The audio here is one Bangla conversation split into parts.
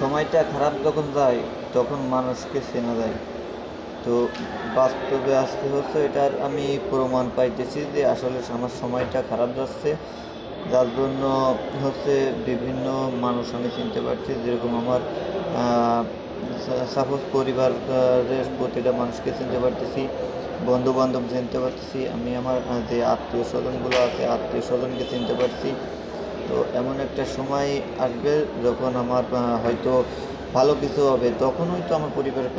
সময়টা খারাপ যখন যায় তখন মানুষকে চেনা যায়। তো বাস্তবে আজকে হচ্ছে এটার আমি প্রমাণ পাইতেছি যে আসলে আমার সময়টা খারাপ যাচ্ছে, যার জন্য হচ্ছে বিভিন্ন মানুষ আমি চিনতে পারছি। যেরকম আমার সাপোজ পরিবারের প্রতিটা মানুষকে চিনতে পারতেছি, বন্ধুবান্ধব চিনতে পারতেছি, আমি আমার যে আত্মীয় স্বজনগুলো আছে আত্মীয় স্বজনকে চিনতে পারছি। তো এমন একটা সময় আসবে যখন আমার হয়তো ভালো কিছু হবে, তখন হয়তো আমার পরিবারের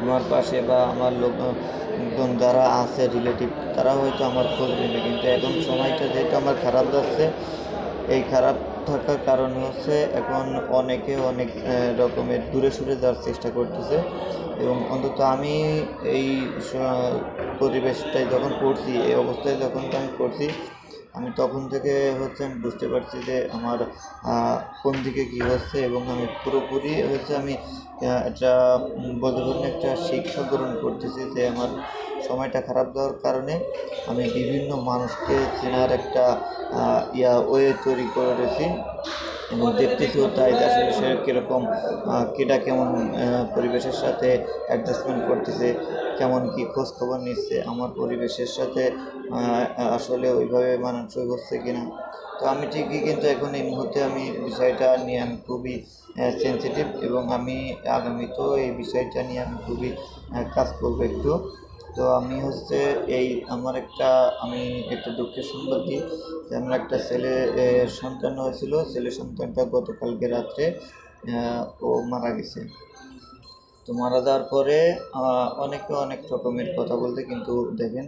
আমার পাশে বা আমার লোকজন যারা আছে রিলেটিভ, তারা হয়তো আমার খোঁজ নেবে। কিন্তু এখন সময়টা যেহেতু আমার খারাপ যাচ্ছে, এই খারাপ থাকার কারণ হচ্ছে এখন অনেকে অনেক রকমের দূরে সরে যাওয়ার চেষ্টা করতেছে। এবং অন্তত আমি এই পরিবেশটায় যখন পড়ছি, এই অবস্থায় যখন আমি পড়ছি, আমি তখন থেকে হচ্ছে আমি বুঝতে পারছি যে আমার কোন দিকে কী হচ্ছে। এবং আমি পুরোপুরি হচ্ছে আমি এটা বলতে পারেন একটা শিক্ষা গ্রহণ করতেছি যে আমার সময়টা খারাপ যাওয়ার কারণে আমি বিভিন্ন মানুষকে চেনার একটা ওয়ে তৈরি করেছি। এবং দেখতেছিও তাই যে আসলে সে কীরকম, কেটা কেমন পরিবেশের সাথে অ্যাডজাস্টমেন্ট করতেছে, কেমন কী খোঁজ খবর নিচ্ছে, আমার পরিবেশের সাথে আসলে ওইভাবে মানানসই হচ্ছে কি না। তো আমি ঠিকই, কিন্তু এখন এই মুহূর্তে আমি বিষয়টা নিয়ে আমি খুবই সেন্সিটিভ, এবং আমি আগামীতেও এই বিষয়টা নিয়ে আমি খুবই কাজ করবো একটু। তো আমি হচ্ছে আমি একটা দুঃখের সংবাদ দিই যে আমার একটা ছেলে সন্তান হয়েছিল। ছেলে সন্তানটা গতকালকে রাত্রে ও মারা গেছে। তো মারা যাওয়ার পরে অনেকে অনেক রকমের কথা বলতে, কিন্তু দেখেন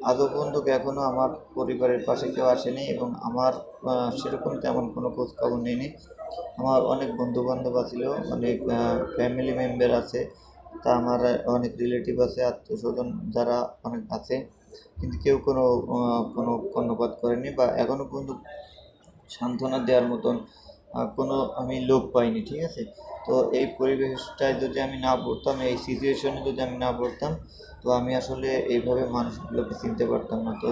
আজও পর্যন্ত এখনও আমার পরিবারের পাশে কেউ আসেনি, এবং আমার সেরকম তেমন কোনো খোঁজ খবর নেয়নি। আমার অনেক বন্ধুবান্ধব আছিল, অনেক ফ্যামিলি মেম্বার আছে, তা আমার অনেক রিলেটিভ আছে, আত্মীয় স্বজন যারা অনেক আছে, কিন্তু কেউ কোনো কর্ণপাত করেনি বা এখনও পর্যন্ত সান্ত্বনা দেওয়ার মতন কোনো আমি লোক পাইনি, ঠিক আছে। তো এই পরিবেশটায় যদি আমি না পড়তাম, এই সিচুয়েশনে যদি আমি না পড়তাম, তো আমি আসলে এইভাবে মানুষগুলোকে চিনতে পারতাম না। তো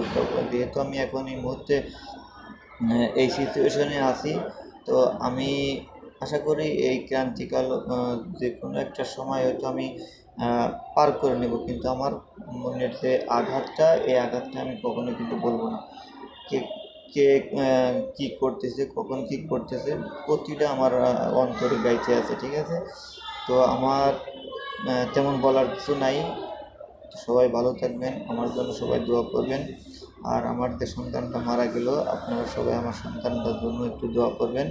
যেহেতু আমি এখন এই মুহূর্তে এই সিচুয়েশনে আছি, তো আমি আশা করি এই ক্রান্তিকাল যে কোনো একটা সময় হয়তো আমি পার করে নেব। কিন্তু আমার মনের যে আঘাতটা, এই আঘাতটা আমি কখনোই কিন্তু বলবো না। কে কে কী করতেছে, কখন কী করতেছে, প্রতিটা আমার অন্তরে গাইতে আছে, ঠিক আছে। তো আমার তেমন বলার কিছু নাই। সবাই ভালো থাকবেন, আমার জন্য সবাই দোয়া করবেন। আর আমার যে সন্তানটা মারা গেল, আপনারা সবাই আমার সন্তানটার জন্য একটু দোয়া করবেন।